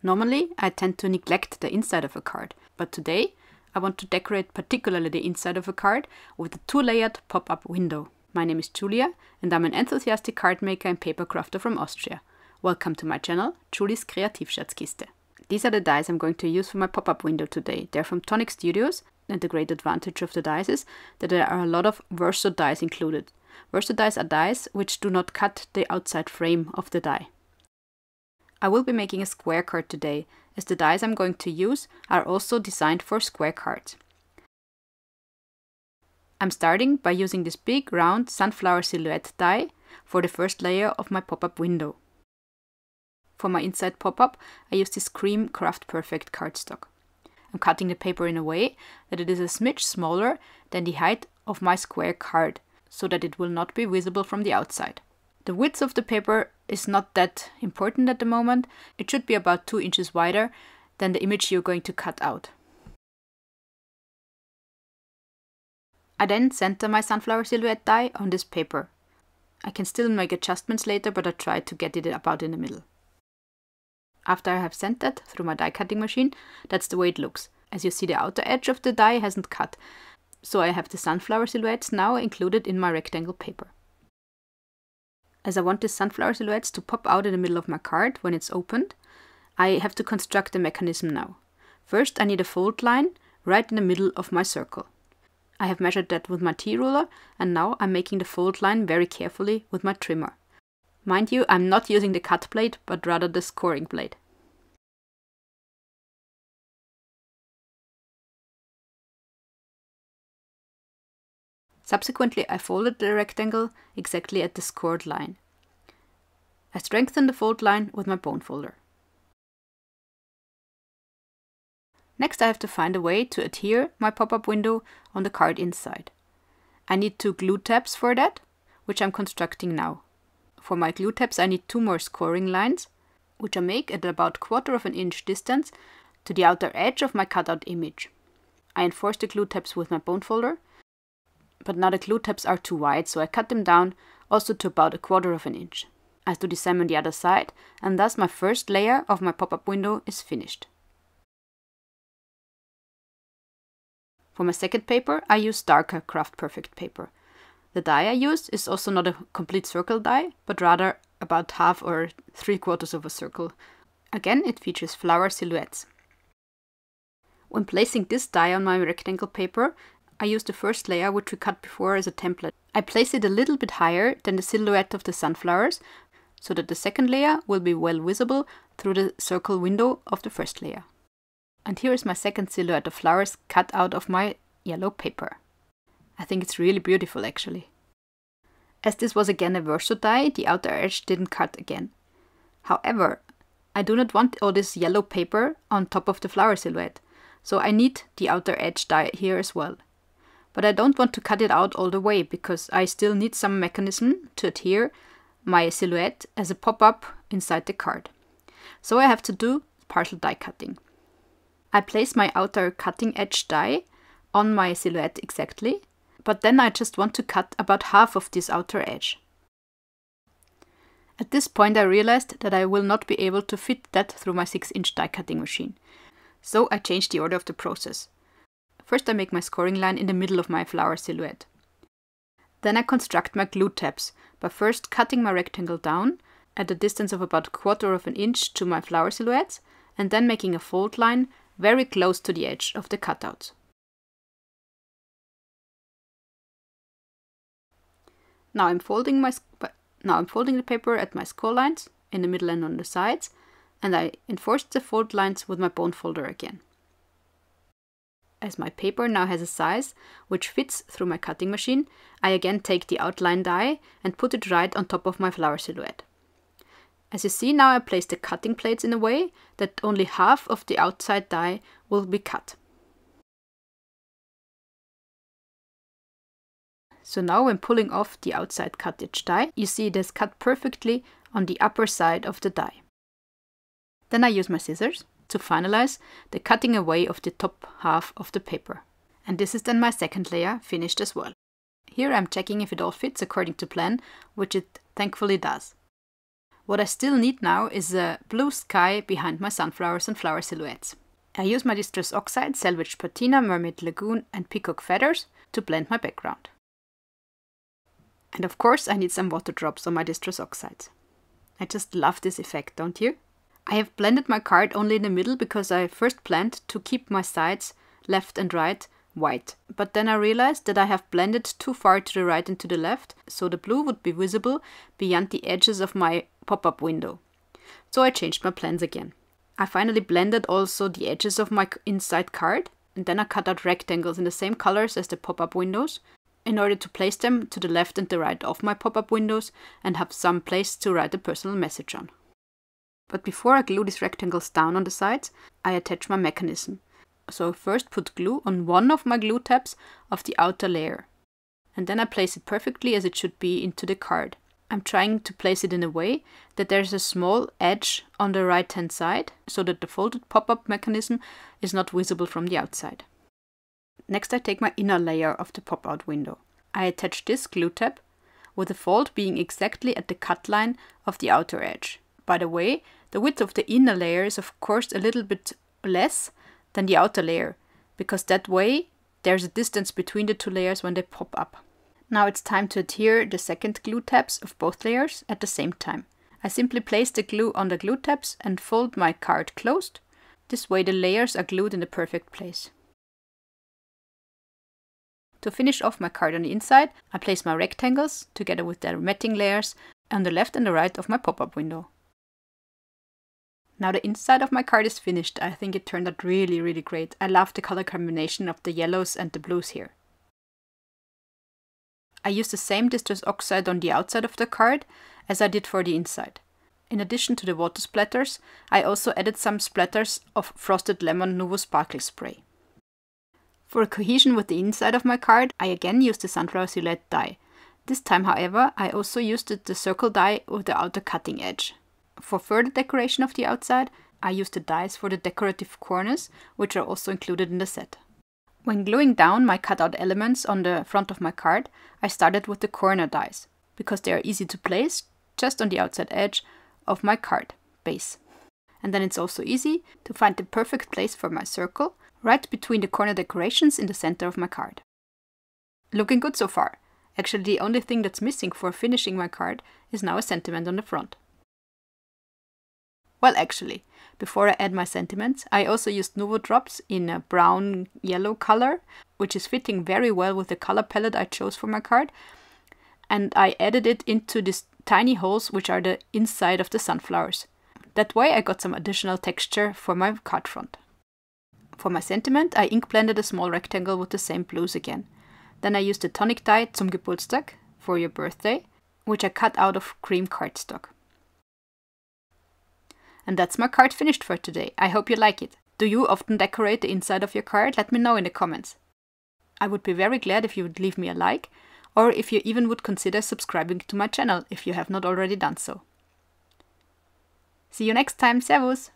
Normally, I tend to neglect the inside of a card, but today I want to decorate particularly the inside of a card with a 2-layered pop-up window. My name is Julia and I'm an enthusiastic card maker and paper crafter from Austria. Welcome to my channel, Julie's Kreativschatzkiste. These are the dies I'm going to use for my pop-up window today. They're from Tonic Studios, and the great advantage of the dies is that there are a lot of Verso dies included. Verso dies are dies which do not cut the outside frame of the die. I will be making a square card today, as the dies I'm going to use are also designed for square cards. I'm starting by using this big round sunflower silhouette die for the first layer of my pop-up window. For my inside pop-up, I use this cream Craft Perfect cardstock. I'm cutting the paper in a way that it is a smidge smaller than the height of my square card, so that it will not be visible from the outside. The width of the paper is not that important at the moment. It should be about 2 inches wider than the image you're going to cut out. I then center my sunflower silhouette die on this paper. I can still make adjustments later, but I try to get it about in the middle. After I have centered through my die cutting machine, that's the way it looks. As you see, the outer edge of the die hasn't cut, so I have the sunflower silhouettes now included in my rectangle paper. As I want the sunflower silhouettes to pop out in the middle of my card when it's opened, I have to construct the mechanism now. First, I need a fold line right in the middle of my circle. I have measured that with my T-ruler, and now I'm making the fold line very carefully with my trimmer. Mind you, I'm not using the cut blade, but rather the scoring blade. Subsequently, I folded the rectangle exactly at the scored line. I strengthen the fold line with my bone folder. Next, I have to find a way to adhere my pop-up window on the card inside. I need 2 glue tabs for that, which I'm constructing now. For my glue tabs, I need 2 more scoring lines, which I make at about 1/4 inch distance to the outer edge of my cutout image. I enforce the glue tabs with my bone folder, but now the glue tabs are too wide, so I cut them down also to about 1/4 inch. I do the same on the other side, and thus my first layer of my pop-up window is finished. For my second paper, I use darker Craft Perfect paper. The die I use is also not a complete circle die, but rather about half or 3/4 of a circle. Again, it features flower silhouettes. When placing this die on my rectangle paper, I use the first layer which we cut before as a template. I place it a little bit higher than the silhouette of the sunflowers, so that the second layer will be well visible through the circle window of the first layer. And here is my second silhouette of flowers cut out of my yellow paper. I think it's really beautiful actually. As this was again a Verso die, the outer edge didn't cut again. However, I do not want all this yellow paper on top of the flower silhouette, so I need the outer edge die here as well. But I don't want to cut it out all the way, because I still need some mechanism to adhere my silhouette as a pop-up inside the card. So I have to do partial die cutting. I place my outer cutting edge die on my silhouette exactly, but then I just want to cut about half of this outer edge. At this point I realized that I will not be able to fit that through my 6-inch die cutting machine. So I changed the order of the process. First I make my scoring line in the middle of my flower silhouette. Then I construct my glue tabs by first cutting my rectangle down at a distance of about 1/4 inch to my flower silhouettes, and then making a fold line very close to the edge of the cutouts. Now I'm folding the paper at my score lines in the middle and on the sides, and I enforce the fold lines with my bone folder again. As my paper now has a size which fits through my cutting machine, I again take the outline die and put it right on top of my flower silhouette. As you see, now I place the cutting plates in a way that only half of the outside die will be cut. So now when pulling off the outside cuttage die, you see it is cut perfectly on the upper side of the die. Then I use my scissors to finalize the cutting away of the top half of the paper. And this is then my second layer finished as well. Here I'm checking if it all fits according to plan, which it thankfully does. What I still need now is a blue sky behind my sunflowers and flower silhouettes. I use my distros Oxides, Salvaged Patina, Mermaid, Lagoon and Peacock feathers to blend my background. And of course I need some water drops on my distros Oxides. I just love this effect, don't you? I have blended my card only in the middle because I first planned to keep my sides, left and right, white. But then I realized that I have blended too far to the right and to the left, so the blue would be visible beyond the edges of my pop-up window. So I changed my plans again. I finally blended also the edges of my inside card, and then I cut out rectangles in the same colors as the pop-up windows in order to place them to the left and the right of my pop-up windows and have some place to write a personal message on. But before I glue these rectangles down on the sides, I attach my mechanism. So I first put glue on one of my glue tabs of the outer layer. And then I place it perfectly as it should be into the card. I'm trying to place it in a way that there's a small edge on the right hand side so that the folded pop-up mechanism is not visible from the outside. Next I take my inner layer of the pop-out window. I attach this glue tab with the fold being exactly at the cut line of the outer edge. By the way, the width of the inner layer is of course a little bit less than the outer layer, because that way there's a distance between the two layers when they pop up. Now it's time to adhere the second glue tabs of both layers at the same time. I simply place the glue on the glue tabs and fold my card closed. This way the layers are glued in the perfect place. To finish off my card on the inside, I place my rectangles together with their matting layers on the left and the right of my pop-up window. Now the inside of my card is finished. I think it turned out really great. I love the color combination of the yellows and the blues here. I used the same distros oxide on the outside of the card as I did for the inside. In addition to the water splatters, I also added some splatters of frosted lemon Nuvo sparkle spray. For cohesion with the inside of my card, I again used the Sunflower Silhouette die. This time, however, I also used the circle die with the outer cutting edge. For further decoration of the outside, I used the dies for the decorative corners, which are also included in the set. When gluing down my cutout elements on the front of my card, I started with the corner dies, because they are easy to place just on the outside edge of my card base. And then it's also easy to find the perfect place for my circle, right between the corner decorations in the center of my card. Looking good so far. Actually, the only thing that's missing for finishing my card is now a sentiment on the front. Well, actually, before I add my sentiments, I also used Nuvo drops in a brown-yellow color, which is fitting very well with the color palette I chose for my card. And I added it into these tiny holes, which are the inside of the sunflowers. That way I got some additional texture for my card front. For my sentiment, I ink blended a small rectangle with the same blues again. Then I used the Tonic die zum Geburtstag, for your birthday, which I cut out of cream cardstock. And that's my card finished for today. I hope you like it. Do you often decorate the inside of your card? Let me know in the comments. I would be very glad if you would leave me a like, or if you even would consider subscribing to my channel if you have not already done so. See you next time. Servus!